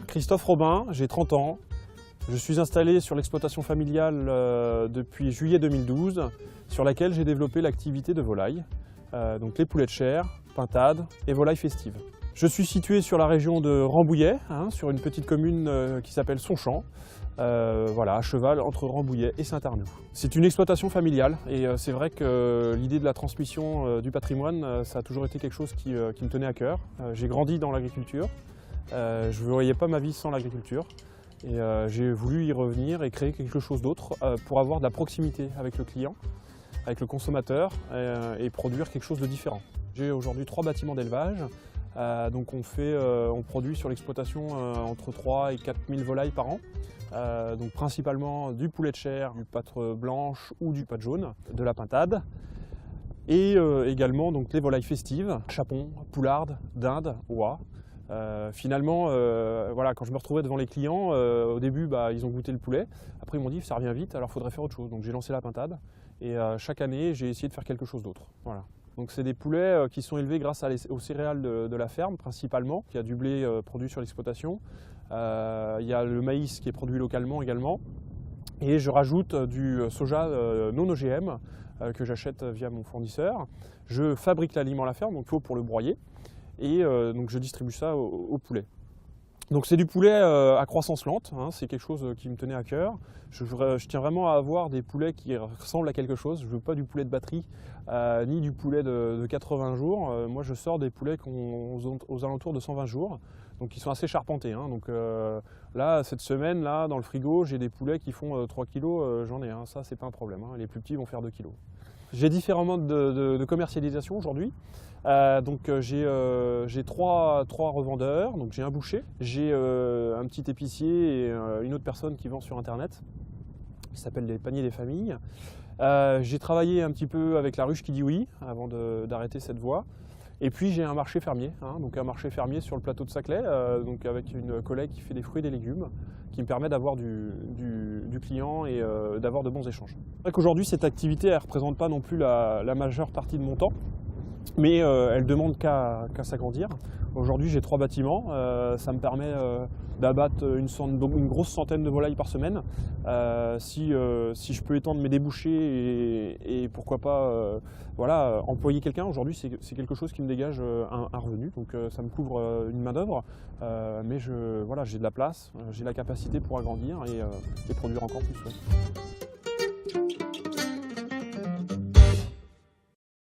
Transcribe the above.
Christophe Robin, j'ai 30 ans. Je suis installé sur l'exploitation familiale depuis juillet 2012, sur laquelle j'ai développé l'activité de volaille, donc les poulets de chair, pintades et volailles festives. Je suis situé sur la région de Rambouillet, sur une petite commune qui s'appelle Sonchamp, voilà, à cheval entre Rambouillet et Saint-Arnoult. C'est une exploitation familiale et c'est vrai que l'idée de la transmission du patrimoine, ça a toujours été quelque chose qui me tenait à cœur. J'ai grandi dans l'agriculture, je ne voyais pas ma vie sans l'agriculture. Et j'ai voulu y revenir et créer quelque chose d'autre pour avoir de la proximité avec le client, avec le consommateur et produire quelque chose de différent. J'ai aujourd'hui 3 bâtiments d'élevage, donc on produit sur l'exploitation entre 3 et 4 000 volailles par an, donc principalement du poulet de chair, du pâte blanche ou du pâte jaune, de la pintade et également donc, les volailles festives, chapon, poularde, dinde, oie. Finalement, voilà, quand je me retrouvais devant les clients, au début ils ont goûté le poulet, après ils m'ont dit ça revient vite, alors il faudrait faire autre chose. Donc j'ai lancé la pintade et chaque année j'ai essayé de faire quelque chose d'autre. Voilà. Donc c'est des poulets qui sont élevés grâce aux céréales de la ferme principalement. Il y a du blé produit sur l'exploitation, il y a le maïs qui est produit localement également et je rajoute du soja non OGM que j'achète via mon fournisseur. Je fabrique l'aliment à la ferme, donc il faut pour le broyer. Et donc je distribue ça au poulet. Donc c'est du poulet à croissance lente, c'est quelque chose qui me tenait à cœur. Je tiens vraiment à avoir des poulets qui ressemblent à quelque chose. Je ne veux pas du poulet de batterie, ni du poulet de 80 jours. Moi je sors des poulets aux alentours de 120 jours, donc qui sont assez charpentés. Donc là, cette semaine, là, dans le frigo, j'ai des poulets qui font 3 kg, j'en ai, ça c'est pas un problème. Les plus petits vont faire 2 kg. J'ai différents modes de commercialisation aujourd'hui. Donc j'ai trois revendeurs, donc j'ai un boucher, j'ai un petit épicier et une autre personne qui vend sur internet, qui s'appelle les paniers des familles. J'ai travaillé un petit peu avec la ruche qui dit oui, avant d'arrêter cette voie. Et puis j'ai un marché fermier, donc un marché fermier sur le plateau de Saclay, donc avec une collègue qui fait des fruits et des légumes, qui me permet d'avoir du client et d'avoir de bons échanges. C'est vrai qu'aujourd'hui cette activité ne représente pas non plus la majeure partie de mon temps, mais elle demande qu'à s'agrandir. Aujourd'hui j'ai 3 bâtiments, ça me permet d'abattre une grosse centaine de volailles par semaine. Si je peux étendre mes débouchés et pourquoi pas voilà, employer quelqu'un, aujourd'hui c'est quelque chose qui me dégage un revenu, donc ça me couvre une main d'œuvre, mais voilà, j'ai de la place, j'ai la capacité pour agrandir et produire encore plus. Ouais.